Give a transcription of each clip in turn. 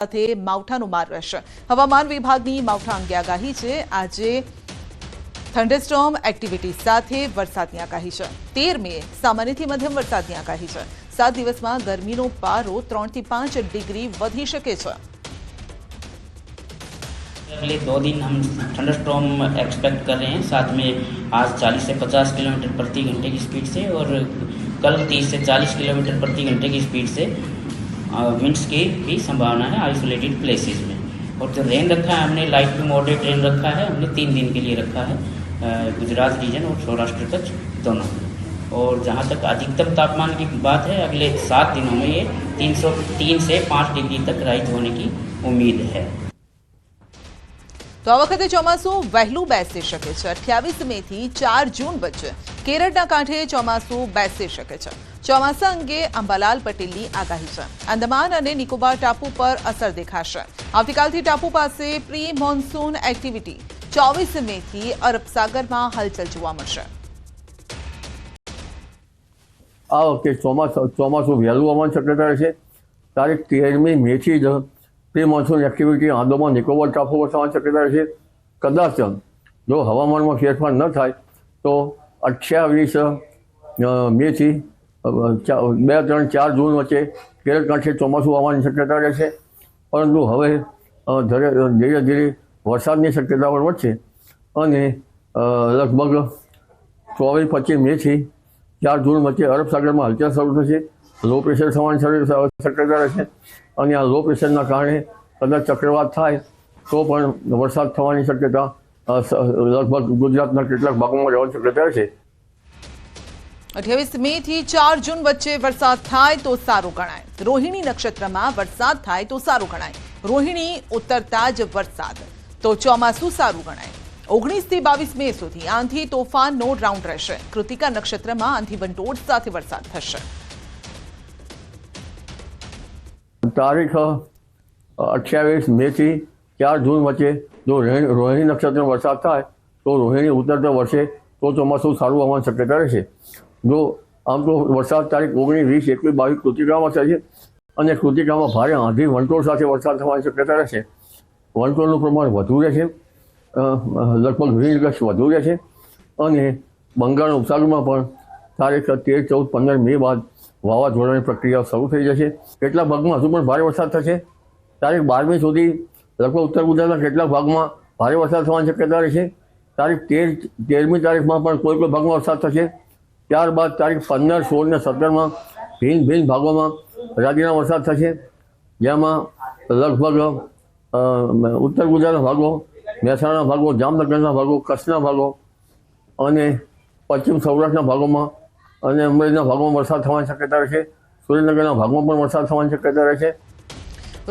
સાથે માવઠાનો માર રહેશે। હવામાન વિભાગની માવઠા અંગે આગાહી છે। આજે થંડરસ્ટોર્મ એક્ટિવિટી સાથે વરસાદની આગાહી છે। 13 મે સામાન્યથી મધ્યમ વરસાદની આગાહી છે। 7 દિવસમાં ગરમીનો પારો 3 થી 5 ડિગ્રી વધી શકે છે। अगले 2 दिन हम थंडरस्टॉर्म एक्सपेक्ट कर रहे हैं। साथ में आज 40 से 50 किलोमीटर प्रति घंटे की स्पीड से और कल 30 से 40 किलोमीटर प्रति घंटे की स्पीड से विंड्स की भी संभावना है आइसोलेटेड प्लेसेस में। और जो रेन रखा है हमने लाइट टू मॉडरेट रेन रखा है, हमने 3 दिन के लिए रखा है गुजरात रीजन और सौराष्ट्र कच्छ दोनों। और जहाँ तक अधिकतम तापमान की बात है, अगले 7 दिनों में ये 303 से 5 डिग्री तक राइज होने की उम्मीद है। तो आ वखते ચોમાસું વહેલું બેસી શકે છે। 28 મે થી 4 જૂન વચ્ચે કેરળના કાંઠે ચોમાસું બેસી શકે છે। ચોમાસા અંગે અંબાલાલ પટેલની આગાહી છે। અંદમાન અને નિકોબાર ટાપુ પર અસર દેખાશે। આવતીકાલથી ટાપુ પાસે પ્રી મોન્સૂન એક્ટિવિટી 24 મે થી અરબ સાગરમાં હલચલ જોવા મળશે। આ વખતે ચોમાસું વહેલું આવવાની શક્યતા રહેશે। તારીખ 13મી મેથી જ pre monsoon activity Andaman Nicobar ટાપુ પર થવાની શક્યતા રહેશે। કદાચ જો હવામાનમાં ફેરફાર ન થાય તો 28 મેથી 2, 3, 4 જૂન વચ્ચે કેરળ કાંઠે ચોમાસું આવવાની શક્યતા રહેશે। પરંતુ હવે ધીરે ધીરે વરસાદની શક્યતા પણ વધશે અને લગભગ 24-25 મેથી 4 જૂન વચ્ચે અરબ સાગરમાં હલચલ શરૂ થશે। લો પ્રેશર થવાની શક્યતા રહેશે અને આ લો પ્રેશરના કારણે કદાચ ચક્રવાત થાય તો પણ વરસાદ થવાની શક્યતા લગભગ ગુજરાતના કેટલાક ભાગોમાં રહેવાની શક્યતા રહેશે। 28 મે થી 4 જૂન વચ્ચે વરસાદ થાય તો સારું ગણાય। રોહિણી નક્ષત્રમાં વરસાદ થાય તો સારું ગણાય। રોહિણી ઉતરતા જ વરસાદ તો ચોમાસું સારું ગણાય। 19 થી 22 મે સુધી આંધી તોફાનનો રાઉન્ડ રહેશે। કૃતિકા નક્ષત્રમાં આંધી વંટોળ સાથે વરસાદ થશે। તારીખ 28 મે થી 4 જૂન વચ્ચે જો રોહિણી નક્ષત્રનો વરસાદ થાય તો રોહિણી ઉતરતા વર્ષે તો ચોમાસું સારું આવવાની શક્યતા રહેશે। જો આમ તો વરસાદ તારીખ 19, 20, 21, 22 કૃતિકામાં થશે અને કૃતિકામાં ભારે આંધી વંટોળ સાથે વરસાદ થવાની શક્યતા રહેશે। વંટોળનું પ્રમાણ વધુ રહેશે, લગભગ 20 ગજ વધુ રહેશે અને બંગાળના ઉપસાગરમાં પણ તારીખ 13, 14, 15 મે બાદ વાવાઝોડાની પ્રક્રિયા શરૂ થઈ જશે। કેટલાક ભાગમાં હજુ પણ ભારે વરસાદ થશે। તારીખ 12મી સુધી લગભગ ઉત્તર ગુજરાતના કેટલાક ભાગમાં ભારે વરસાદ થવાની શક્યતા રહેશે। તારીખ 13મી તારીખમાં પણ કોઈ ભાગમાં વરસાદ થશે। ત્યારબાદ તારીખ 15, 16 અને 17માં ભિન્ન ભાગોમાં રાજ્યના વરસાદ થશે, જેમાં લગભગ ઉત્તર ગુજરાતના ભાગો, મહેસાણાના ભાગો, જામનગરના ભાગો, કચ્છના ભાગો અને પશ્ચિમ સૌરાષ્ટ્રના ભાગોમાં અને અમરેલીના ભાગોમાં વરસાદ થવાની શક્યતા રહેશે। સુરેન્દ્રનગરના ભાગમાં પણ વરસાદ થવાની શક્યતા રહેશે।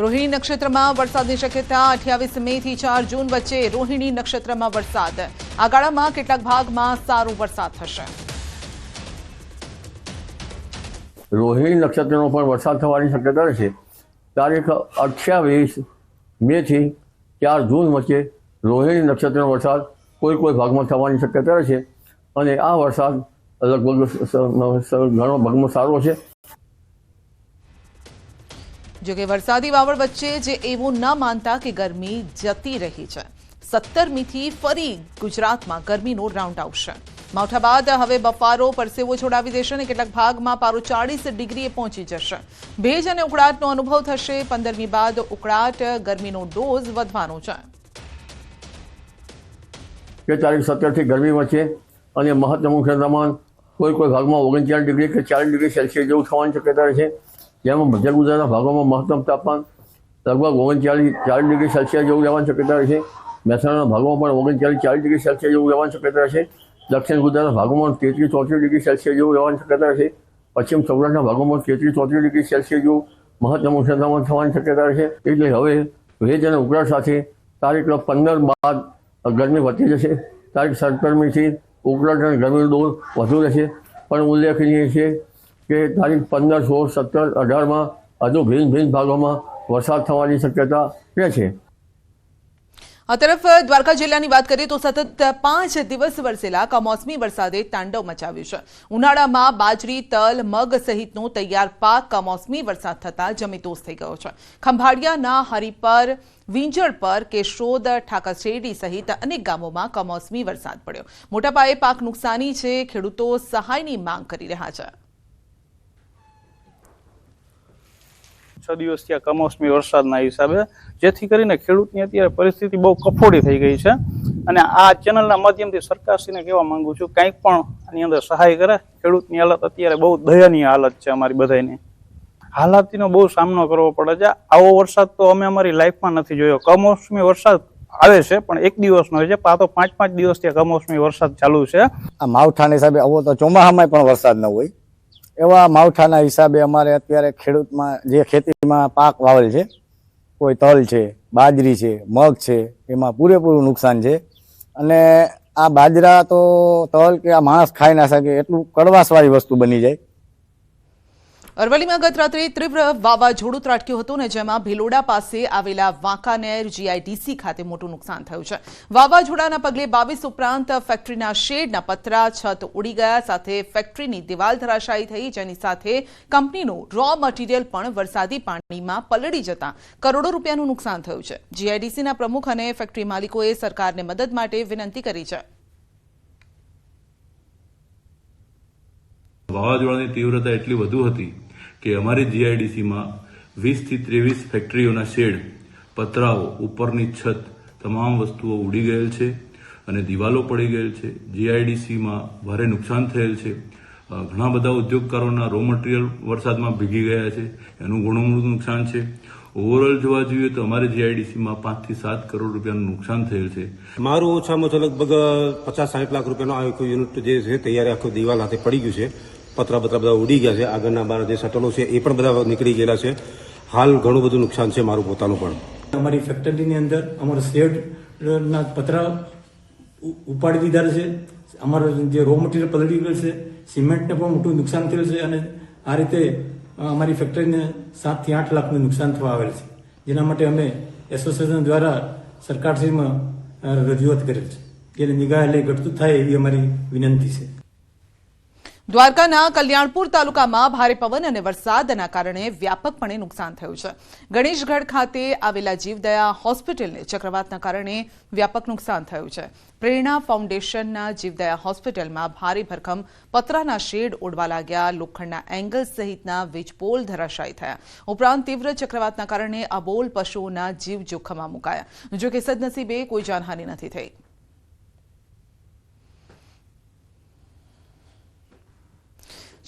રોહિણી નક્ષત્રમાં વરસાદની શક્યતા 28 મે થી 4 જૂન વચ્ચે રોહિણી નક્ષત્રમાં વરસાદ। આ ગાળામાં કેટલાક ભાગમાં સારો વરસાદ થશે। રોહિણી નક્ષત્રનો પણ વરસાદ થવાની શક્યતા રહેશે। તારીખ 28 મે થી 4 જૂન વચ્ચે રોહિણી નક્ષત્રનો વરસાદ કોઈ ભાગમાં થવાની શક્યતા રહેશે અને આ વરસાદ લગભગ ઘણો ભાગમાં સારો છે। જોકે વરસાદી વાવડ વચ્ચે જે એવું ન માનતા કે ગરમી જતી રહી છે। 17 મીથી ફરી ગુજરાતમાં ગરમીનો રાઉન્ડ આવશે। માવઠા બાદ હવે બફારો પરસેવો છોડાવી દેશે અને કેટલાક ભાગમાં પારો 40 ડિગ્રીએ પહોંચી જશે। ભેજ અને ઉકળાટનો અનુભવ થશે। 15મી બાદ ઉકળાટ ગરમીનો ડોઝ વધવાનો છે। તારીખ 17 થી ગરમી વચ્ચે અને મહત્તમ તાપમાન કોઈ ભાગમાં 39 ડિગ્રી કે 40 ડિગ્રી સેલ્સિયસ જેવું થવાની શક્યતા રહેશે, જેમાં મધ્ય ગુજરાતના ભાગોમાં મહત્તમ તાપમાન લગભગ 39-40 ડિગ્રી સેલ્સિયસ જેવું રહેવાની શક્યતા રહેશે। મહેસાણાના ભાગોમાં પણ 39-40 ડિગ્રી સેલ્સિયસ જેવું રહેવાની શક્યતા રહેશે। દક્ષિણ ગુજરાતના ભાગોમાં 33-34 ડિગ્રી સેલ્સિયસ જેવું રહેવાની શક્યતા રહેશે। પશ્ચિમ સૌરાષ્ટ્રના ભાગોમાં 33-34 ડિગ્રી સેલ્સિયસ જેવું મહત્તમ તાપમાન થવાની શક્યતા રહેશે। એટલે હવે ભેજ અને ઉકળાટ સાથે તારીખ 15 બાદ ગરમી વધી જશે। તારીખ 17મીથી ઉકળાટ અને ગરમીનો દોર વધુ રહેશે, પણ ઉલ્લેખનીય છે કે તારીખ 15, 16, 17, 18માં હજુ ભિન્ન ભાગોમાં વરસાદ થવાની શક્યતા રહેશે। આ તરફ દ્વારકા જિલ્લાની વાત કરીએ તો સતત 5 દિવસ વરસેલા કમોસમી વરસાદે તાંડવ મચાવ્યું છે. ઉનાળામાં બાજરી, તલ, મગ સહિતનો તૈયાર પાક કમોસમી વરસાદ થતા જમીતોસ થઈ ગયો છે. ખંભાળિયાના હરિપર, વિંજળ પર, કેશોદ, ઠાકરશેરડી સહિત અનેક ગામોમાં કમોસમી વરસાદ પડ્યો. મોટા પાયે પાક નુકસાની છે. ખેડૂતો સહાયની માંગ કરી રહ્યા છે. 6 દિવસથી આ કમોસમી વરસાદના હિસાબે જેથી કરીને ખેડૂતની અત્યારે પરિસ્થિતિ બહુ કફોડી થઈ ગઈ છે અને આ ચેનલના માધ્યમથી સરકારશ્રીને કહેવા માંગુ છું કંઈક પણ આની અંદર સહાય કરે. ખેડૂતની હાલત અત્યારે બહુ દયનીય હાલત છે. અમારી બધાની હાલાતીનો બહુ સામનો કરવો પડે છે. આવો વરસાદ તો અમે અમારી લાઈફમાં નથી જોયો. કમોસમી વરસાદ આવે છે પણ એક દિવસનો હોય છે, આ તો 5-5 દિવસથી કમોસમી વરસાદ ચાલુ છે. આ માવઠાના હિસાબે આવો તો ચોમાસામાં પણ વરસાદ ન હોય એવા માવઠાના હિસાબે અમારે અત્યારે ખેડૂતમાં જે ખેતીમાં પાક વાવેલ છે, કોઈ તલ છે, બાજરી છે, મગ છે, એમાં પૂરેપૂરું નુકસાન છે. અને આ બાજરા તો તલ કે આ માણસ ખાઈ ના શકે એટલું કડવાશવાળી વસ્તુ બની જાય. અરવલ્લીમાં ગત રાત્રે તીવ્ર વાવાઝોડું ત્રાટક્યું હતું ને જેમાં ભિલોડા પાસે આવેલા વાંકાનેર GIDC ખાતે મોટું નુકસાન થયું છે. વાવાઝોડાના પગલે 22 ઉપરાંત ફેક્ટરીના શેડના પતરા, છત ઉડી ગયા, સાથે ફેક્ટરીની દિવાલ ધરાશાયી થઈ, જેની સાથે કંપનીનું રો મટીરીયલ પણ વરસાદી પાણીમાં પલળી જતા કરોડો રૂપિયાનું નુકસાન થયું છે. GIDCના પ્રમુખ અને ફેક્ટરી માલિકોએ સરકારને મદદ માટે વિનંતી કરી છે. વાવાઝોડાની તીવ્રતા એટલી વધુ હતી કે અમારી GIDCમાં 20 થી 23 ફેક્ટરીઓના શેડ, પતરાઓ, ઉપરની છત તમામ વસ્તુઓ ઉડી ગયેલ છે અને દિવાલો પડી ગયેલ છે. GIDCમાં ભારે નુકસાન થયેલ છે. ઘણા બધા ઉદ્યોગકારોના રો મટીરિયલ વરસાદમાં ભીગી ગયા છે, એનું ઘણું મોટું નુકસાન છે. ઓવરઓલ જોવા જોઈએ તો અમારે GIDCમાં 5 થી 7 કરોડ રૂપિયાનું નુકસાન થયેલ છે. મારું ઓછામાં ઓછા લગભગ 50-60 લાખ રૂપિયાનો આખું યુનિટ જે છે તૈયાર આખું દિવાલ હાથે પડી ગયું છે. પતરા બધા ઉડી ગયા છે. આગળના બાર જે શટલો છે એ પણ બધા નીકળી ગયેલા છે. હાલ ઘણું બધું નુકસાન છે મારું પોતાનું પણ. અમારી ફેક્ટરીની અંદર અમારા શેડના પતરા ઉપાડી દીધા છે. અમારું જે રો મટીરિયલ પલળી ગયેલ છે. સિમેન્ટને પણ મોટું નુકસાન થયેલ છે અને આ રીતે અમારી ફેક્ટરીને 7 થી 8 લાખનું નુકસાન થવા આવેલ છે. જેના માટે અમે એસોસિએશન દ્વારા સરકારશ્રીમાં રજૂઆત કરેલ છે. જેને નિગાહ લઈ ઘટતું થાય એવી અમારી વિનંતી છે. દ્વારકાના કલ્યાણપુર તાલુકામાં ભારે પવન અને વરસાદના કારણે વ્યાપકપણે નુકસાન થયું છે. ગણેશગઢ ખાતે આવેલા જીવદયા હોસ્પિટલને ચક્રવાતના કારણે વ્યાપક નુકસાન થયું છે. પ્રેરણા ફાઉન્ડેશનના જીવદયા હોસ્પિટલમાં ભારે ભરખમ પતરાના શેડ ઉડવા લાગ્યા, લોખંડના એંગલ સહિતના વીજપોલ ધરાશાયી થયા. ઉપરાંત તીવ્ર ચક્રવાતના કારણે અબોલ પશુઓના જીવ જોખમમાં મુકાયા. જો કે સદનસીબે કોઈ જાનહાનિ નથી થઈ.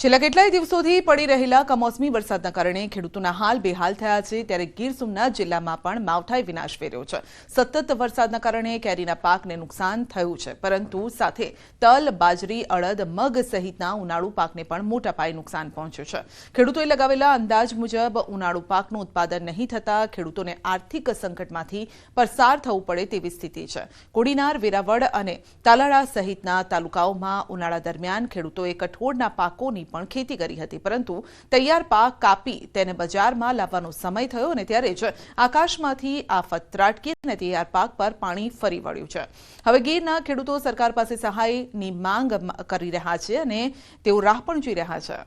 છેલ્લા કેટલાય દિવસોથી પડી રહેલા કમોસમી વરસાદના કારણે ખેડૂતોના હાલ બેહાલ થયા છે. ત્યારે ગીર સોમનાથ જિલ્લામાં પણ માવઠાએ વિનાશ ફેર્યો છે. સતત વરસાદના કારણે કેરીના પાકને નુકસાન થયું છે, પરંતુ સાથે તલ, બાજરી, અડદ, મગ સહિતના ઉનાળુ પાકને પણ મોટા પાયે નુકસાન પહોંચ્યું છે. ખેડૂતોએ લગાવેલા અંદાજ મુજબ ઉનાળુ પાકનું ઉત્પાદન નહીં થતા ખેડૂતોને આર્થિક સંકટમાંથી પસાર થવું પડે તેવી સ્થિતિ છે. કોડીનાર, વેરાવળ અને તાલાળા સહિતના તાલુકાઓમાં ઉનાળા દરમિયાન ખેડૂતોએ કઠોળના પાકોની પણ ખેતી કરી હતી, પરંતુ તૈયાર પાક કાપી તેને બજારમાં લાવવાનો સમય થયો અને ત્યારે જ આકાશમાંથી આફત ત્રાટકી અને તૈયાર પાક પર પાણી ફરી વળ્યું છે. હવે ગીરના ખેડૂતો સરકાર પાસે સહાયની માંગ કરી રહ્યા છે અને તેઓ રાહ પણ જોઈ રહ્યા છે.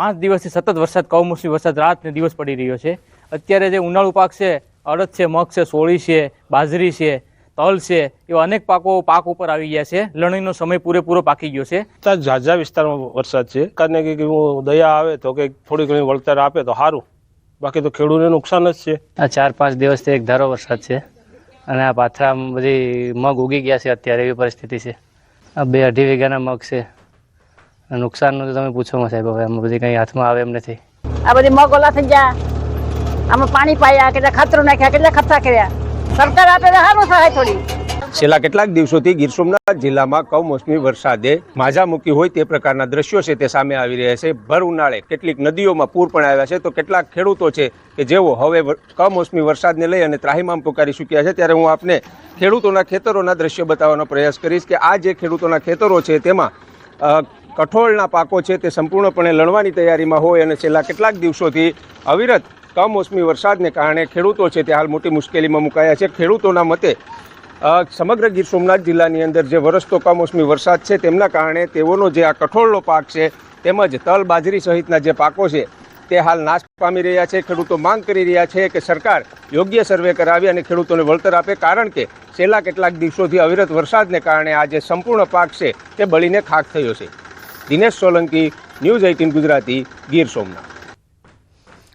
5 દિવસથી સતત વરસાદ, કમોસમી વરસાદ રાત ને દિવસ પડી રહ્યો છે. અત્યારે જે ઉનાળુ પાક છે, અડદ છે, મગ છે, સોળી છે, બાજરી છે, તલ છે, એવા અનેક પાક ઉપર આવી ગયા છે. લણણીનો સમય પૂરેપૂરો પાકી ગયો છે. ઝાઝા વિસ્તારમાં વરસાદ છે. સરકારને કંઈક દયા આવે તો કંઈક થોડી ઘણી વળતર આપે તો સારું, બાકી તો ખેડૂતને નુકસાન જ છે. આ 4-5 દિવસથી એક ધારો વરસાદ છે અને આ પાથરા બધી મગ ઉગી ગયા છે. અત્યારે એવી પરિસ્થિતિ છે. આ 2-2.5 વીઘાના મગ છે. નુકસાનનું તો તમે પૂછો માં સાહેબ, હવે આમાં બધી કંઈ હાથમાં આવે એમ નથી. આ બધી મગ ઓલા થઈ ગયા, આમાં પાણી પાયા, કેટલા ખાતરો નાખ્યા, કેટલા ખર્ચા કર્યા. સરકાર આપે તો સારું સહાય થોડી. છેલ્લા કેટલાક દિવસોથી ગીર સોમનાથ જિલ્લામાં કમોસમી વરસાદે માજા મૂકી હોય તે પ્રકારના દ્રશ્યો છે તે સામે આવી રહ્યા છે. ભર ઉનાળે કેટલીક નદીઓમાં પૂર પણ આવ્યા છે, તો કેટલાક ખેડૂતો છે કે જેઓ હવે કમોસમી વરસાદને લઈ અને ત્રાહિમામ પુકારી ચૂક્યા છે. ત્યારે હું આપને ખેડૂતોના ખેતરોના દ્રશ્યો બતાવવાનો પ્રયાસ કરીશ કે આ જે ખેડૂતોના ખેતરો છે તેમાં કઠોળના પાકો છે તે સંપૂર્ણપણે લણવાની તૈયારીમાં હોય અને છેલ્લા કેટલાક દિવસોથી અવિરત કમોસમી વરસાદને કારણે ખેડૂતો છે તે હાલ મોટી મુશ્કેલીમાં મુકાયા છે. ખેડૂતોના મતે સમગ્ર ગીર સોમનાથ જિલ્લાની અંદર જે વરસતો કમોસમી વરસાદ છે તેમના કારણે તેઓનો જે આ કઠોળનો પાક છે તેમજ તલ, બાજરી સહિતના જે પાકો છે તે હાલ નાશ પામી રહ્યા છે. ખેડૂતો માંગ કરી રહ્યા છે કે સરકાર યોગ્ય સર્વે કરાવી અને ખેડૂતોને વળતર આપે, કારણ કે છેલ્લા કેટલાક દિવસોથી અવિરત વરસાદને કારણે આ જે સંપૂર્ણ પાક છે તે બળીને ખાક થયો છે. દિનેશ સોલંકી, ન્યૂઝ 18 ગુજરાતી, ગીર સોમનાથ.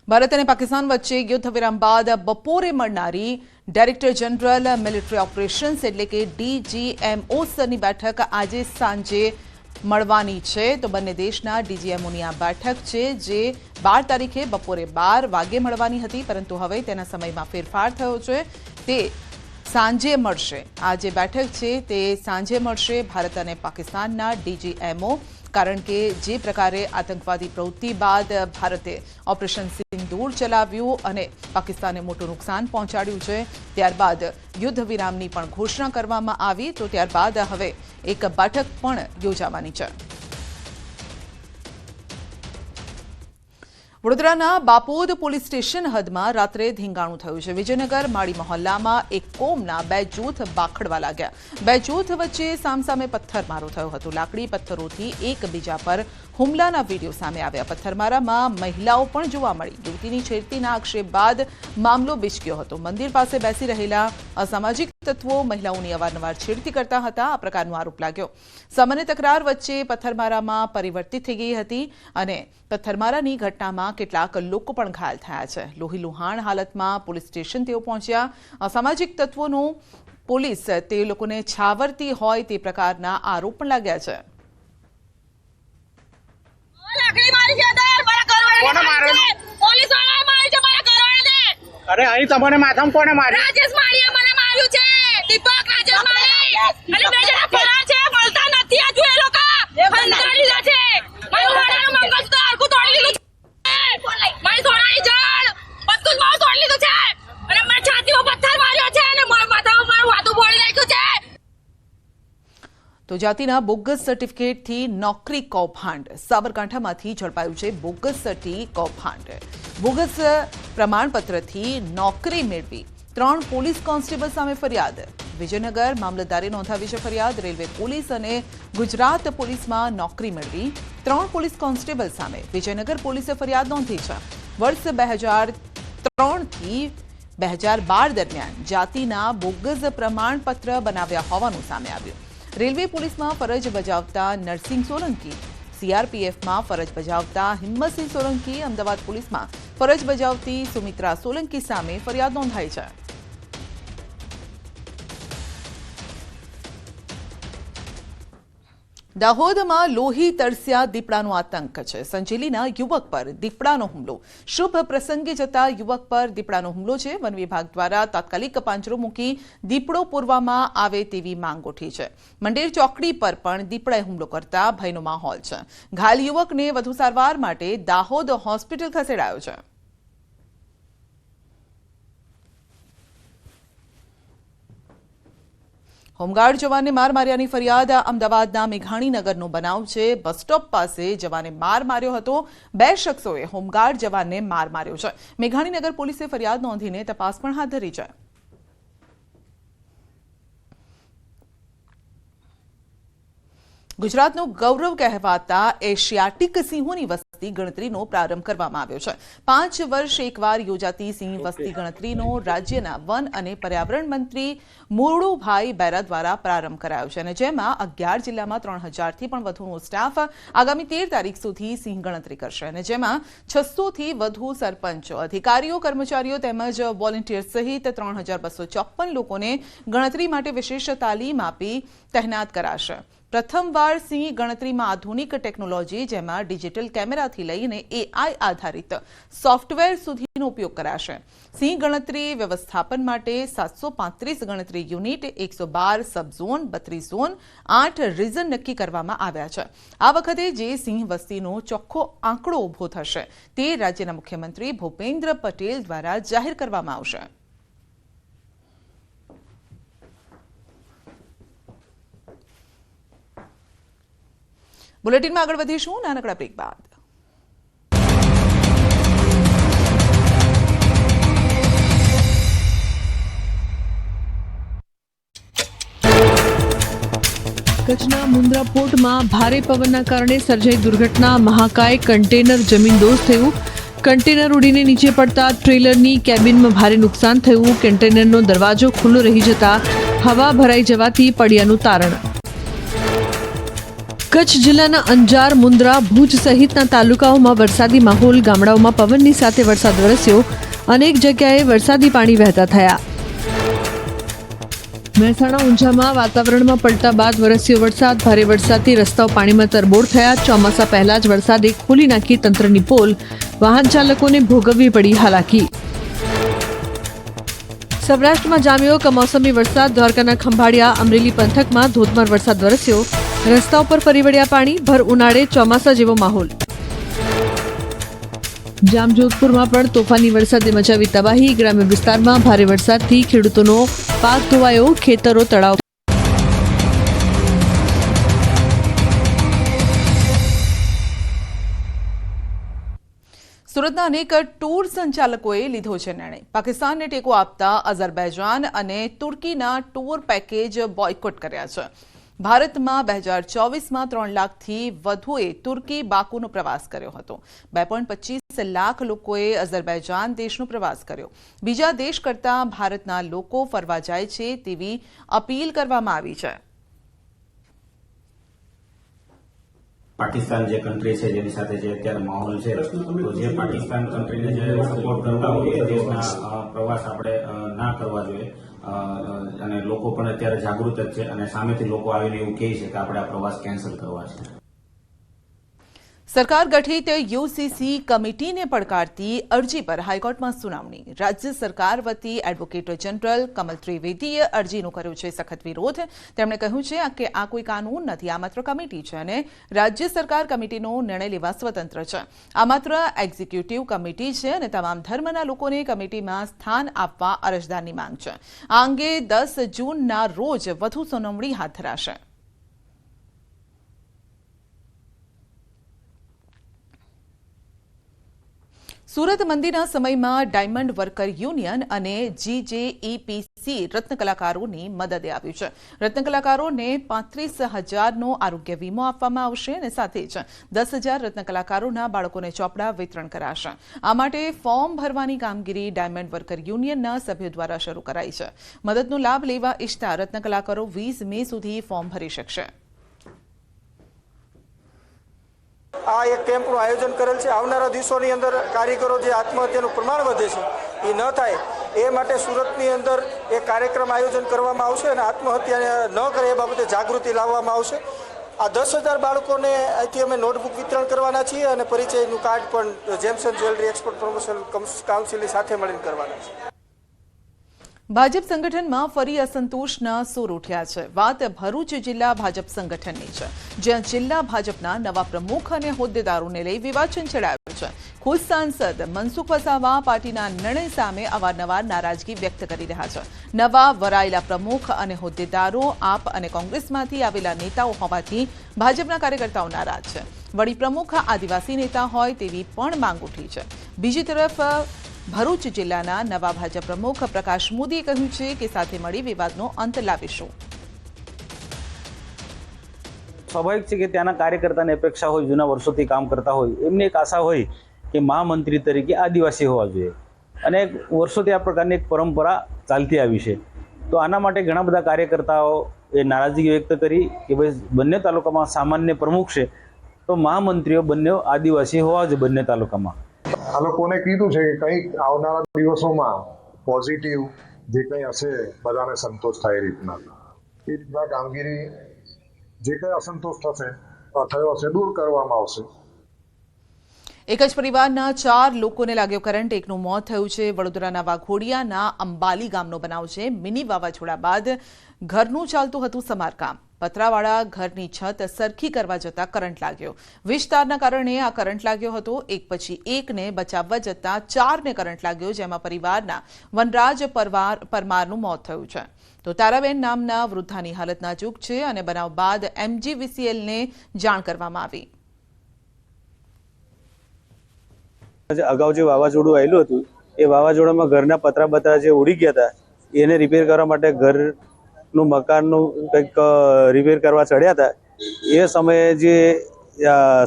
ભારત અને પાકિસ્તાન વચ્ચે યુદ્ધ વિરામ બાદ બપોરે મળનારી ડાયરેક્ટર જનરલ મિલિટરી ઓપરેશન્સ એટલે કે DGMO સ્તરની બેઠક આજે સાંજે મળવાની છે. તો બંને દેશના DGMOની આ બેઠક છે જે 12 તારીખે બપોરે 12 વાગે મળવાની હતી, પરંતુ હવે તેના સમયમાં ફેરફાર થયો છે. તે સાંજે મળશે. આ જે બેઠક છે તે સાંજે મળશે ભારત અને પાકિસ્તાનના DGMO, કારણ કે જે પ્રકારે આતંકવાદી પ્રવૃત્તિ બાદ ભારતે ઓપરેશન સિંદૂર ચલાવ્યું અને પાકિસ્તાને મોટું નુકસાન પહોંચાડ્યું છે, ત્યારબાદ યુદ્ધ વિરામની પણ ઘોષણા કરવામાં આવી, તો ત્યારબાદ હવે એક બેઠક પણ યોજાવાની છે. વડોદરાના બાપોદ પોલીસ સ્ટેશન હદમાં રાત્રે ધીંગાણું થયું છે. વિજયનગર માળી મહોલ્લામાં એક કોમના 2 જૂથ બાખડવા લાગ્યા. 2 જૂથ વચ્ચે સામસામે પથ્થરમારો થયો હતો. લાકડી પથ્થરોથી એકબીજા પર હુમલાના વિડીયો સામે આવ્યા. પથ્થરમારામાં મહિલાઓ પણ જોવા મળી. યુવતીની છેડતીના આક્ષેપ બાદ મામલો બિચક્યો હતો. મંદિર પાસે બેસી રહેલા અસામાજિક તત્વો મહિલાઓની અવારનવાર છેડતી કરતા હતા, આ પ્રકારનો આરોપ લાગ્યો. સામાન્ય તકરાર વચ્ચે પથ્થરમારામાં પરિવર્તિત થઈ ગઈ હતી અને પથ્થરમારાની ઘટનામાં કેટલાક લોકો પણ ઘાયલ થયા છે. લોહીલુહાણ હાલતમાં પોલીસ સ્ટેશન તેઓ પહોંચ્યા. અસામાજિક તત્વોનું પોલીસ તે લોકોને છાવરતી હોય તે પ્રકારના આરોપ પણ લાગ્યા છે. અરે અહીં તમને માથામાં કોને માર્યું? રાજેશ માળીએ મને માર્યું છે. દીપક રાજેશ માળી અને બે જણા ફરાર છે, મળતા નથી. આજુ એ લોકો ફંદાડી લીધા છે. મારું વાળાનું મંગળસૂત્ર આખું તોડી લીધું છે. મારી સોનાની જળ બધું જ મારું તોડી લીધું છે અને મને છાતીમાં પથ્થર માર્યો છે અને માથામાં મારું વાતું ફોડી નાખ્યું છે. તો જાતિના બોગસ સર્ટિફિકેટથી નોકરી કૌભાંડ. સાબરકાંઠામાંથી ઝડપાયું છે બોગસ સર્ટી કૌભાંડ. બોગસ પ્રમાણપત્રથી નોકરી મેળવી 3 પોલીસ કોન્સ્ટેબલ સામે ફરિયાદ. વિજયનગર મામલતદારે નોંધાવી છે ફરિયાદ. રેલવે પોલીસ અને ગુજરાત પોલીસમાં નોકરી મેળવી 3 પોલીસ કોન્સ્ટેબલ સામે વિજયનગર પોલીસે ફરિયાદ નોંધી છે. વર્ષ 2003 થી 2012 દરમિયાન જાતિના બોગસ પ્રમાણપત્ર બનાવ્યા હોવાનું સામે આવ્યું. રેલવે પોલીસમાં ફરજ બજાવતા નરસિંહ સોલંકી, CRPFમાં ફરજ બજાવતા હિંમતસિંહ સોલંકી, અમદાવાદ પોલીસમાં ફરજ બજાવતી સુમિત્રા સોલંકી સામે ફરિયાદ નોંધાઈ છે. દાહોદમાં લોહી તરસ્યા દીપડાનો આતંક છે. સંજેલીના યુવક પર દીપડાનો હુમલો. શુભ પ્રસંગે જતા યુવક પર દીપડાનો હુમલો છે. વન વિભાગ દ્વારા તાત્કાલિક પાંજરો મૂકી દીપડો પૂરવામાં આવે તેવી માંગ ઉઠી છે. મંડેર ચોકડી પર પણ દીપડાએ હુમલો કરતા ભયનો માહોલ છે. ઘાયલ યુવકને વધુ સારવાર માટે દાહોદ હોસ્પિટલ ખસેડાયો છે. હોમગાર્ડ જવાનને માર માર્યાની ફરિયાદ. અમદાવાદના મેઘાણીનગરનો બનાવ છે. બસ સ્ટોપ પાસે જવાને માર માર્યો હતો. 2 શખ્સોએ હોમગાર્ડ જવાનને માર માર્યો છે. મેઘાણીનગર પોલીસે ફરિયાદ નોંધીને તપાસ પણ હાથ ધરી છે. ગુજરાતનું ગૌરવ કહેવાતા એશિયાટિક સિંહોની વસ્તી ગણતરીનો પ્રારંભ કરવામાં આવ્યો છે. 5 વર્ષ એકવાર યોજાતી સિંહ વસ્તી ગણતરીનો રાજ્યના વન અને પર્યાવરણ મંત્રી મુરડુભાઈ બેરા દ્વારા પ્રારંભ કરાયો છે અને જેમાં 11 જિલ્લામાં 3000થી પણ વધુનો સ્ટાફ આગામી 13 તારીખ સુધી સિંહ ગણતરી કરશે અને જેમાં 600થી વધુ સરપંચો, અધિકારીઓ, કર્મચારીઓ તેમજ વોલેન્ટિયર સહિત 3254 લોકોને ગણતરી માટે વિશેષ તાલીમ આપી તહેનાત કરાશે. પ્રથમવાર સિંહ ગણતરીમાં આધુનિક ટેકનોલોજી જેમાં ડિજિટલ કેમેરાથી લઈને AI આધારિત સોફ્ટવેર સુધીનો ઉપયોગ કરાશે. સિંહ ગણતરી વ્યવસ્થાપન માટે 735 ગણતરી યુનિટ, 112 સબઝોન, 32 ઝોન, 8 રીઝન નક્કી કરવામાં આવ્યા છે. આ વખતે જે સિંહ વસ્તીનો ચોખ્ખો આંકડો ઊભો થશે તે રાજ્યના મુખ્યમંત્રી ભૂપેન્દ્ર પટેલ દ્વારા જાહેર કરવામાં આવશે. બુલેટિનમાં આગળ વધીશું નાનકડા બ્રેક બાદ. કચ્છના મુન્દ્રા પોર્ટમાં ભારે પવનના કારણે સર્જાઈ દુર્ઘટના. મહાકાય કન્ટેનર જમીનદોસ્ત થયું. કન્ટેનર ઉડીને નીચે પડતા ટ્રેલરની કેબિનમાં ભારે નુકસાન થયું. કન્ટેનરનો દરવાજો ખુલ્લો રહી જતા હવા ભરાઈ જવાથી પડ્યાનું તારણ. કચ્છ જિલ્લાના અંજાર, મુન્દ્રા, ભુજ સહિતના તાલુકાઓમાં વરસાદી માહોલ. ગામડાઓમાં પવનની સાથે વરસાદ વરસ્યો. અનેક જગ્યાએ વરસાદી પાણી વહેતા થયા. મહેસાણા ઊંઝામાં વાતાવરણમાં પલટા બાદ વરસ્યો વરસાદ. ભારે વરસાદથી રસ્તાઓ પાણીમાં તરબોળ થયા. ચોમાસા પહેલા જ વરસાદે ખોલી નાખી તંત્રની પોલ. વાહન ચાલકોને ભોગવવી પડી હાલાકી. સૌરાષ્ટ્રમાં જામ્યો કમોસમી વરસાદ. દ્વારકાના ખંભાળિયા, અમરેલી પંથકમાં ધોધમાર વરસાદ વરસ્યો. રસ્તાઓ પર ફરી વળ્યા પાણી. ભર ઉનાળે ચોમાસા જેવો માહોલ. જામજોધપુરમાં પણ તોફાની વરસાદે મચાવી તબાહી. ગ્રામ્ય વિસ્તારમાં ભારે વરસાદથી ખેડૂતોનો પાક ધોવાયો. ખેતરો તળાવ. સુરતના અનેક ટૂર સંચાલકોએ લીધો છે નિર્ણય. પાકિસ્તાનને ટેકો આપતા અઝરબૈજાન અને તુર્કીના ટૂર પેકેજ બોયકોટ કર્યા છે. ભારતમાં 2024માં 3 લાખથી વધુએ તુર્કી બાકુનો પ્રવાસ કર્યો હતો. 2.25 લાખ લોકોએ અઝરબૈજાન દેશનો પ્રવાસ કર્યો. બીજા દેશ કરતાં ભારતના લોકો ફરવા જાય છે તેવી અપીલ કરવામાં આવી છે. પાકિસ્તાન જે કન્ટ્રી છે જેની સાથે જે અત્યારે માહોલ છે, તો જે પાકિસ્તાન કન્ટ્રીને જે સપોર્ટ કરતા હોય એ દેશના પ્રવાસ આપણે ના કરવા જોઈએ. અને લોકો પણ અત્યારે જાગૃત જ છે અને સામેથી લોકો આવીને એવું કહે છે કે આપણે આ પ્રવાસ કેન્સલ કરવા છે. સરકાર ગઠિત યુસીસી કમિટીને પડકારતી અરજી પર હાઈકોર્ટમાં સુનાવણી. રાજ્ય સરકાર વતી એડવોકેટ જનરલ કમલ ત્રિવેદીએ અરજીનો કર્યો છે સખત વિરોધ. તેમણે કહ્યું છે કે આ કોઈ કાનૂન નથી, આ માત્ર કમિટી છે અને રાજ્ય સરકાર કમિટીનો નિર્ણય લેવા સ્વતંત્ર છે. આ માત્ર એક્ઝિક્યુટિવ કમિટી છે અને તમામ ધર્મના લોકોને કમિટીમાં સ્થાન આપવા અરજદારની માંગ છે. આ અંગે 10 જૂનના રોજ વધુ સુનાવણી હાથ ધરાશે. સુરત મંદીના સમયમાં ડાયમંડ વર્કર યુનિયન અને GJEPC રત્નકલાકારોની મદદે આવ્યું છે. રત્નકલાકારોને 35,000નો આરોગ્ય વીમો આપવામાં આવશે અને સાથે જ 10,000 રત્નકલાકારોના બાળકોને ચોપડા વિતરણ કરાશે. આ માટે ફોર્મ ભરવાની કામગીરી ડાયમંડ વર્કર યુનિયનના સભ્યો દ્વારા શરૂ કરાઈ છે. મદદનો લાભ લેવા ઇચ્છતા રત્નકલાકારો 20 મે સુધી ફોર્મ ભરી શકશે. આ એક કેમ્પનું આયોજન કરેલ છે. આવનારા દિવસોની અંદર કારીગરો જે આત્મહત્યાનું પ્રમાણ વધે છે એ ન થાય એ માટે સુરતની અંદર એક કાર્યક્રમ આયોજન કરવામાં આવશે અને આત્મહત્યા ન કરે એ બાબતે જાગૃતિ લાવવામાં આવશે. આ 10,000 બાળકોને અહીંથી અમે નોટબુક વિતરણ કરવાના છીએ અને પરિચયનું કાર્ડ પણ જેમ્સન જ્વેલરી એક્સપોર્ટ પ્રમોશન કાઉન્સિલની સાથે મળીને કરવાના છે. ભાજપ સંગઠનમાં ફરી અસંતોષના સૂર ઉઠ્યા છે. વાત ભરૂચ જિલ્લા ભાજપ સંગઠનની છે, જ્યાં જિલ્લા ભાજપના નવા પ્રમુખ અને હોદ્દેદારોને લઈ વિવાચન છેડાયું છે. ખુદ સાંસદ મનસુખ વસાવા પાર્ટીના નિર્ણય સામે અવારનવાર નારાજગી વ્યક્ત કરી રહ્યા છે. નવા વરાયેલા પ્રમુખ અને હોદ્દેદારો આપ અને કોંગ્રેસમાંથી આવેલા નેતાઓ હોવાથી ભાજપના કાર્યકર્તાઓ નારાજ છે. વડી પ્રમુખ આદિવાસી નેતા હોય તેવી પણ માંગ ઉઠી છે. બીજી તરફ ભરૂચ જિલ્લાના નવા ભાજપ પ્રમુખ પ્રકાશ મોદીએ કહ્યું છે કે સાથે મળી વિવાદનો અંત લાવીશું. સ્વાભાવિક છે કે ત્યાંના કાર્યકર્તાને અપેક્ષા હોય, જૂના વર્ષોથી કામ કરતા હોય, એમને એક આશા હોય કે મહામંત્રી તરીકે આદિવાસી હોવા જોઈએ અને વર્ષોથી આ પ્રકારની એક પરંપરા ચાલતી આવી છે. તો આના માટે ઘણા બધા કાર્યકર્તાઓ એ નારાજગી વ્યક્ત કરી કે ભાઈ બંને તાલુકામાં સામાન્ય પ્રમુખ છે તો મહામંત્રીઓ બંને આદિવાસી હોવા જોઈએ બંને તાલુકામાં. આ લોકોને કીધું છે કે કંઈક આવનારા દિવસોમાં પોઝિટિવ જે કંઈ હશે બધાને સંતોષ થાય એ રીતના કામગીરી જે કંઈ અસંતોષ થયો હશે દૂર કરવામાં આવશે. એક જ પરિવારના 4 લોકોને લાગ્યો કરંટ, એકનું મોત થયું છે. વડોદરાના વાઘોડિયાના અંબાલી ગામનો બનાવ છે. મિની વાવાઝોડા બાદ ઘરનું ચાલતું હતું સમારકામ. પતરાવાળા ઘરની છત સરખી કરવા જતા કરંટ લાગ્યો. વીજ તારના કારણે આ કરંટ લાગ્યો હતો. એક પછી એકને બચાવવા જતા 4ને કરંટ લાગ્યો, જેમાં પરિવારના વનરાજ પરમારનું મોત થયું છે. તો તારાબેન નામના વૃદ્ધાની હાલત નાજુક છે અને બનાવ બાદ MGVCLને જાણ કરવામાં આવી. અગાઉ જે વાવાઝોડું આવેલું હતું એ વાવાઝોડામાં ઘરના પતરા જે ઉડી ગયા હતા એને રિપેર કરવા માટે ઘર નું મકાનનું કંઈક રિપેર કરવા ચડ્યા હતા એ સમયે જે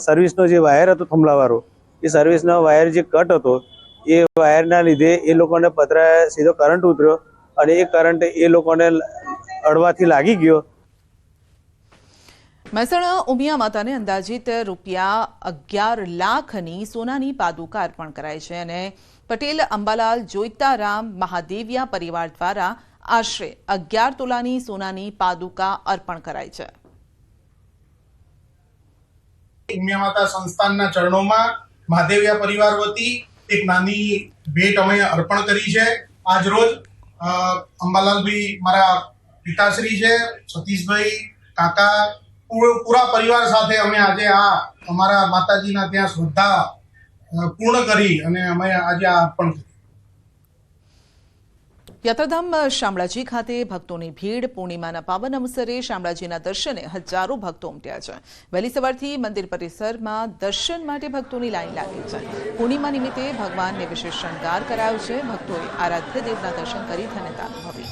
સર્વિસનો જે વાયર હતો થંભલાવાળો એ સર્વિસનો વાયર જે કટ હતો એ વાયરના લીધે એ લોકોને પતરા સીધો કરંટ ઉતર્યો અને એ કરંટ એ લોકોને અડવાથી લાગી ગયો. મહેસાણા ઉમિયા માતાને અંદાજિત રૂપિયા 11 લાખની સોનાની પાદુકા અર્પણ કરાઈ છે અને પટેલ અંબાલાલ જોઈતારામ મહાદેવિયા પરિવાર દ્વારા આશરે 11 તોલાની સોનાની પાદુકા અર્પણ કરાઈ છે. ઉમિયા માતા સંસ્થાનના ચરણોમાં મહાદેવિયા પરિવાર વતી એક નાની ભેટ અમે અર્પણ કરી છે. આજ રોજ અંબાલાલભાઈ મારા પિતાશ્રી છે, સતીશભાઈ કાકા પૂરા પરિવાર સાથે અમે આજે આ અમારા માતાજીના ત્યાં શ્રદ્ધા પૂર્ણ કરી અને અમે આજે આ અર્પણ કર્યું. યાત્રાધામ શામળાજી ખાતે ભક્તોની ભીડ. પૂર્ણિમાના પાવન અવસરે શામળાજીના દર્શને હજારો ભક્તો ઉમટ્યા છે. વહેલી સવારથી મંદિર પરિસરમાં દર્શન માટે ભક્તોની લાઈન લાગી છે. પૂર્ણિમા નિમિત્તે ભગવાનને વિશેષ શણગાર કરાયો છે. ભક્તોએ આરાધ્ય દેવના દર્શન કરી ધન્યતા અનુભવી.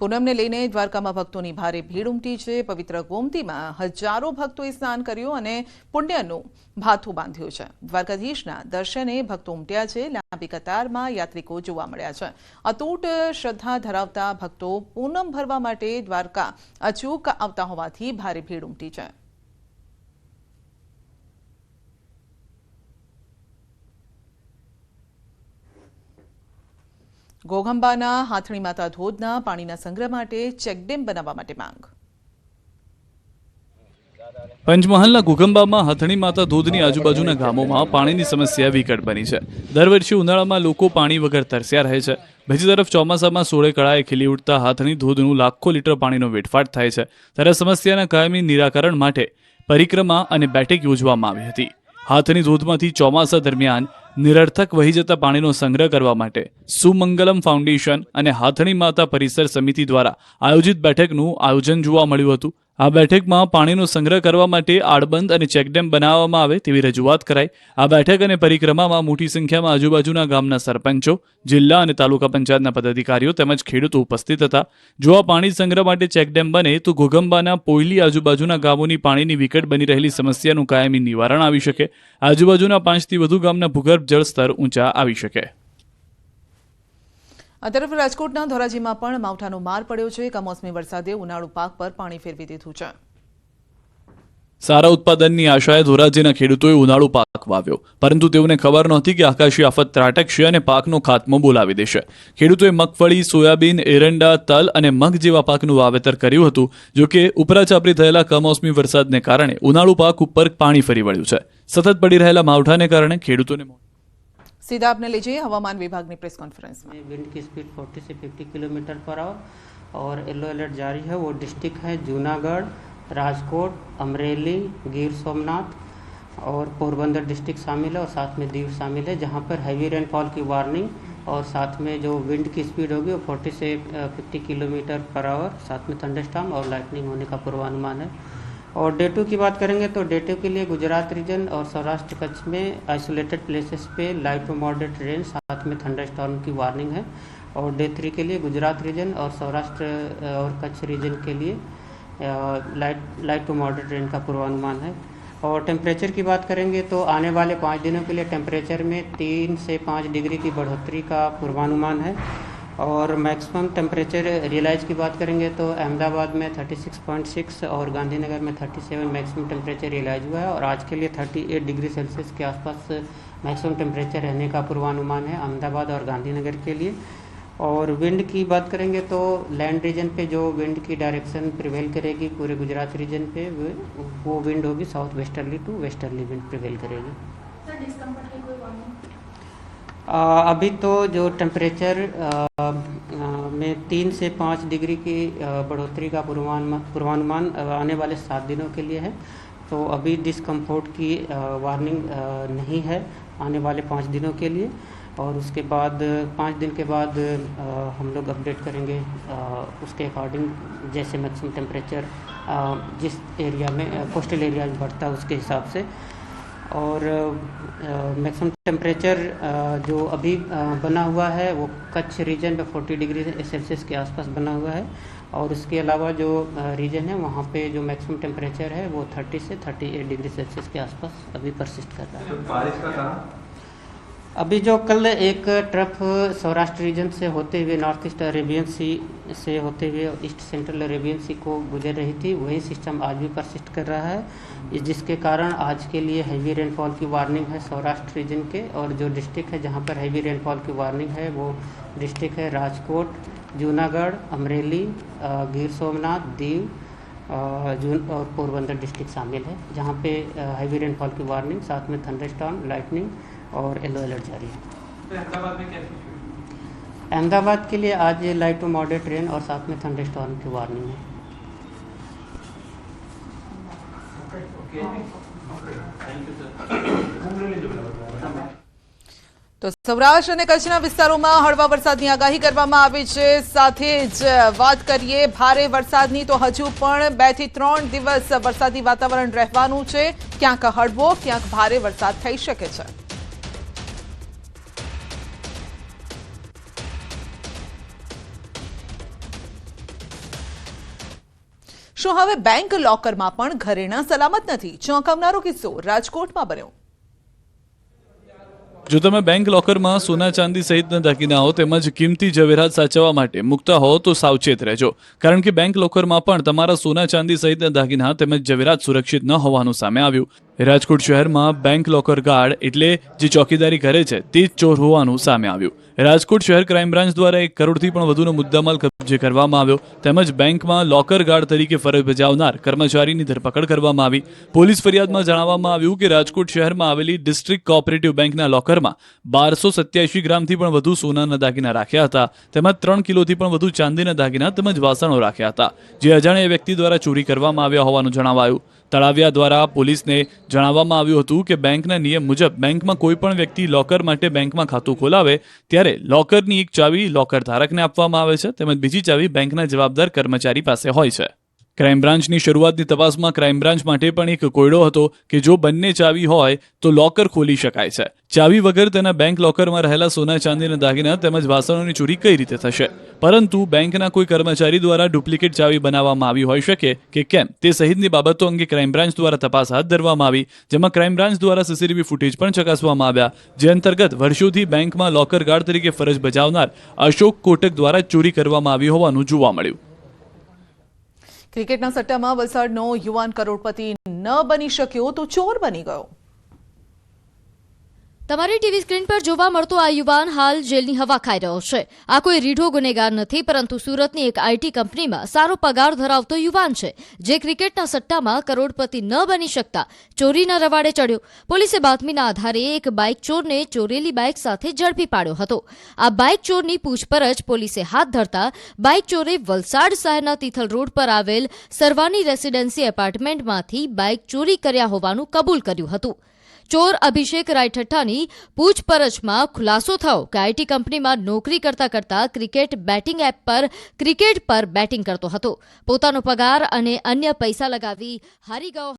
પૂનમને લઈને દ્વારકામાં ભક્તોની ભારે ભીડ ઉમટી છે. પવિત્ર ગોમતીમાં હજારો ભક્તોએ સ્નાન કર્યું અને પુણ્યનું ભાથું બાંધ્યું છે. દ્વારકાધીશના દર્શને ભક્તો ઉમટ્યા છે. લાંબી કતારમાં યાત્રિકો જોવા મળ્યા છે. અતૂટ શ્રદ્ધા ધરાવતા ભક્તો પૂનમ ભરવા માટે દ્વારકા અચૂક આવતા હોવાથી ભારે ભીડ ઉમટી છે. ઘોઘંબાના હાથણી માતા ધોધના પાણીના સંગ્રહ માટે ચેકડેમ બનાવવા માટે માંગ. પંચમહાલના ઘોઘંબામાં હાથણી માતા ધોધની આજુબાજુના ગામોમાં પાણીની સમસ્યા વિકટ બની છે. દર વર્ષે ઉનાળામાં લોકો પાણી વગર તરસ્યા રહે છે. બીજી તરફ ચોમાસામાં સોળે કળાએ ખીલી ઉઠતા હાથણી ધોધનું લાખો લીટર પાણીનો વેડફાટ થાય છે. ત્યારે સમસ્યાના કાયમી નિરાકરણ માટે પરિક્રમા અને બેઠક યોજવામાં આવી હતી. હાથણી ધોધમાંથી ચોમાસા દરમિયાન નિરર્થક વહી જતા પાણીનો સંગ્રહ કરવા માટે સુમંગલમ ફાઉન્ડેશન અને હાથણી માતા પરિસર સમિતિ દ્વારા આયોજિત બેઠકનું આયોજન જોવા મળ્યું હતું. આ બેઠકમાં પાણીનો સંગ્રહ કરવા માટે આડબંધ અને ચેકડેમ બનાવવામાં આવે તેવી રજૂઆત કરાઈ. આ બેઠક અને પરિક્રમામાં મોટી સંખ્યામાં આજુબાજુના ગામના સરપંચો, જિલ્લા અને તાલુકા પંચાયતના પદાધિકારીઓ તેમજ ખેડૂતો ઉપસ્થિત હતા. જો આ પાણી સંગ્રહ માટે ચેકડેમ બને તો ઘોઘંબાના પોયલી આજુબાજુના ગામોની પાણીની વિકટ બની રહેલી સમસ્યાનું કાયમી નિવારણ આવી શકે. આજુબાજુના 5 થી વધુ ગામના ભૂગર્ભ જળ સ્તર ઊંચા આવી શકે. આ તરફ રાજકોટના ધોરાજીમાં પણ માવઠાનો માર પડ્યો છે. કમોસમી વરસાદે ઉનાળુ પાક પર પાણી ફેરવી દીધું છે. સારા ઉત્પાદનની આશાએ ધોરાજીના ખેડૂતોએ ઉનાળુ પાક વાવ્યો, પરંતુ તેઓને ખબર નહોતી કે આકાશી આફત ત્રાટકશે અને પાકનો ખાત્મો બોલાવી દેશે. ખેડૂતોએ મગફળી, સોયાબીન, એરંડા, તલ અને મગ જેવા પાકનું વાવેતર કર્યું હતું. જો કે ઉપરાચાપરી થયેલા કમોસમી વરસાદને કારણે ઉનાળુ પાક ઉપર પાણી ફરી વળ્યું છે. સતત પડી રહેલા માવઠાને કારણે ખેડૂતોને सीधा आपने लीजिए हवामान विभाग ने प्रेस कॉन्फ्रेंस में. विंड की स्पीड 40 से 50 किलोमीटर पर आवर और येलो अलर्ट जारी है. वो डिस्ट्रिक्ट है जूनागढ़, राजकोट, अमरेली, गिर सोमनाथ और पोरबंदर डिस्ट्रिक्ट शामिल है और साथ में दीव शामिल है, जहाँ पर हैवी रेनफॉल की वार्निंग और साथ में जो विंड की स्पीड होगी वो 40 से 50 किलोमीटर पर आवर, साथ में थंडरस्टॉर्म और लाइटनिंग होने का पूर्वानुमान है. और डे 2 की बात करेंगे तो डे 2 के लिए गुजरात रीजन और सौराष्ट्र कच्छ में आइसोलेटेड प्लेसेस पे लाइट टू मॉडरेट रेन, साथ में थंडरस्टॉर्म की वार्निंग है. और डे 3 के लिए गुजरात रीजन और सौराष्ट्र और कच्छ रीजन के लिए लाइट टू मॉडरेट रेन का पूर्वानुमान है. और टेम्परेचर की बात करेंगे तो आने वाले 5 दिनों के लिए टेम्परेचर में 3 से 5 डिग्री की बढ़ोतरी का पूर्वानुमान है. और मैक्सिमम टेम्परेचर रियलाइज की बात करेंगे तो अहमदाबाद में 36.6 और गांधीनगर में 37 मैक्सिमम टेम्परेचर रियलाइज हुआ है. और आज के लिए 38 डिग्री सेल्सियस के आसपास मैक्सिमम टेम्परेचर रहने का पूर्वानुमान है अहमदाबाद और गांधीनगर के लिए. और विंड की बात करेंगे तो लैंड रीजन पे जो विंड की डायरेक्शन प्रिवेल करेगी पूरे गुजरात रीजन पे वो विंड होगी south westerly to westerly wind prevail करेगी. अभी तो जो टेम्परेचर में 3 से 5 डिग्री की बढ़ोतरी का पूर्वानुमान आने वाले 7 दिनों के लिए है. तो अभी डिस्कम्फर्ट की वार्निंग नहीं है आने वाले 5 दिनों के लिए. और उसके बाद 5 दिन के बाद हम लोग अपडेट करेंगे उसके अकॉर्डिंग, जैसे मैक्सिमम टेम्परेचर जिस एरिया में कोस्टल एरिया में बढ़ता है उसके हिसाब से. और मैक्सिमम टेम्परेचर जो अभी बना हुआ है वो कच्छ रीजन पे 40 डिग्री सेल्सियस के आसपास बना हुआ है और उसके अलावा जो रीजन है वहाँ पे जो मैक्सिमम टेम्परेचर है वो 30 से 38 डिग्री सेल्सियस के आसपास अभी परसिस्ट कर रहा है। तो बारिश का कारण अभी जो कल एक ट्रफ सौराष्ट्र रीजन से होते हुए नॉर्थ ईस्ट अरेबियन सी से होते हुए ईस्ट सेंट्रल अरेबियन सी को गुजर रही थी, वही सिस्टम आज भी परसिस्ट कर रहा है, जिसके कारण आज के लिए हैवी रेनफॉल की वार्निंग है सौराष्ट्र रीजन के। और जो डिस्ट्रिक्ट है जहां पर हैवी रेनफॉल की वार्निंग है वो डिस्ट्रिक्ट है राजकोट, जूनागढ़, अमरेली, गिर सोमनाथ, दीव और पोरबंदर डिस्ट्रिक्ट शामिल है, जहाँ पे हैवी रेनफॉल की वार्निंग साथ में थंडरस्टॉर्म, लाइटनिंग और येलो अलर्ट जारी है। तो अहमदाबाद में क्या सिचुएशन? अहमदाबाद के लिए आज लाइट टू मॉडरेट रेन और साथ में थंडरस्टॉर्म की वार्निंग है। તો સૌરાષ્ટ્ર અને કચ્છના વિસ્તારોમાં હળવા વરસાદની આગાહી કરવામાં આવી છે। સાથે જ વાત કરીએ ભારે વરસાદની, તો હજુ પણ 2 થી 3 દિવસ વરસાદી વાતાવરણ રહેવાનું છે। ક્યાંક હળવો ક્યાંક ભારે વરસાદ થઈ શકે છે। શું હવે બેંક લોકરમાં પણ ઘરેણાં સલામત નથી? ચોંકાવનારો કિસ્સો રાજકોટમાં બન્યો। જો તમે બેંક લોકરમાં સોના ચાંદી સહિતના દાગીનાઓ તેમજ કિંમતી જવેરાત સાચવવા માટે મૂકતા હો તો સાવચેત રહેજો, કારણ કે બેંક લોકરમાં પણ તમારા સોના ચાંદી સહિતના દાગીના તેમજ જવેરાત સુરક્ષિત ન હોવાનું સામે આવ્યું। રાજકોટ શહેરમાં બેંક લોકર ગાર્ડ એટલે જે ચોકીદારી કરે છે તે જ ચોર હોવાનું સામે આવ્યું। રાજકોટ શહેર ક્રાઇમ બ્રાન્ચ દ્વારા 1 કરોડથી પણ વધુનો મુદ્દામાલ કબજે કરવામાં આવ્યો, તેમજ બેંકમાં લોકર ગાર્ડ તરીકે ફરજ બજાવનાર કર્મચારીની ધરપકડ કરવામાં આવી। પોલીસ ફરિયાદમાં જણાવવામાં આવ્યું કે રાજકોટ શહેરમાં આવેલી ડિસ્ટ્રિક્ટ કોઓપરેટિવ બેંકના લોકરમાં 1287 ગ્રામથી પણ વધુ સોનાના દાગીના રાખ્યા હતા, તેમજ 3 કિલોથી પણ વધુ ચાંદીના દાગીના તેમજ વાસણો રાખ્યા હતા, જે અજાણ્યા વ્યક્તિ દ્વારા ચોરી કરવામાં આવ્યા હોવાનું જણાવાયું। તળાવિયા દ્વારા પોલીસને જણાવવામાં આવ્યું હતું કે બેંકના નિયમ મુજબ બેંકમાં કોઈ પણ વ્યક્તિ લોકર માટે બેંકમાં ખાતું ખોલાવે ત્યારે લોકરની એક ચાવી લોકર ધારકને આપવામાં આવે છે, તેમજ બીજી ચાવી બેંકના જવાબદાર કર્મચારી પાસે હોય છે। ક્રાઇમ બ્રાન્ચની શરૂઆતની તપાસમાં ક્રાઇમ બ્રાન્ચ માટે પણ એક કોયડો હતો કે જો બંને ચાવી હોય તો લોકર ખોલી શકાય છે। ચાવી વગર તેના બેંક લોકરમાં રહેલા સોના ચાંદીના દાગીના તેમજ વાસણોની ચોરી કઈ રીતે થશે, પરંતુ બેંકના કોઈ કર્મચારી દ્વારા ડુપ્લિકેટ ચાવી બનાવવામાં આવી હોઈ શકે કે કેમ તે સહિતની બાબતો અંગે ક્રાઇમ બ્રાન્ચ દ્વારા તપાસ હાથ ધરવામાં આવી, જેમાં ક્રાઇમ બ્રાન્ચ દ્વારા સીસીટીવી ફૂટેજ પણ ચકાસવામાં આવ્યા, જે અંતર્ગત વર્ષોથી બેંકમાં લોકર ગાર્ડ તરીકે ફરજ બજાવનાર અશોક કોટક દ્વારા ચોરી કરવામાં આવી હોવાનું જોવા મળ્યું। ક્રિકેટના સટ્ટામાં વલસાડનો યુવાન કરોડપતિ ન બની શક્યો તો ચોર બની ગયો। તમારી ટીવી સ્ક્રીન પર જોવા મળતો આ યુવાન હાલ જેલની હવા ખાઈ રહ્યો છે। આ કોઈ રીઢો ગુનેગાર નથી, પરંતુ સુરતની એક આઈટી કંપનીમાં સારો પગાર ધરાવતો યુવાન છે, જે ક્રિકેટના સટ્ટામાં કરોડપતિ ન બની શકતા ચોરીના રવાડે ચડ્યો। પોલીસે બાતમીના આધારે એક બાઇક ચોરને ચોરેલી બાઇક સાથે ઝડપી પાડ્યો હતો। આ બાઇક ચોરની પૂછપરછ પોલીસે હાથ ધરતા બાઇક ચોરે વલસાડ શહેરના તિથલ રોડ પર આવેલ સરવાની રેસિડેન્સી એપાર્ટમેન્ટમાંથી બાઇક ચોરી કર્યા હોવાનું કબૂલ કર્યું હતું। ચોર અભિષેક રાયઠઠ્ઠાની પૂછપરછમાં ખુલાસો થયો કે આઈટી કંપનીમાં નોકરી કરતા કરતા ક્રિકેટ બેટિંગ એપ પર ક્રિકેટ પર બેટિંગ કરતો હતો, પોતાનો પગાર અને અન્ય પૈસા લગાવી હારી ગયો।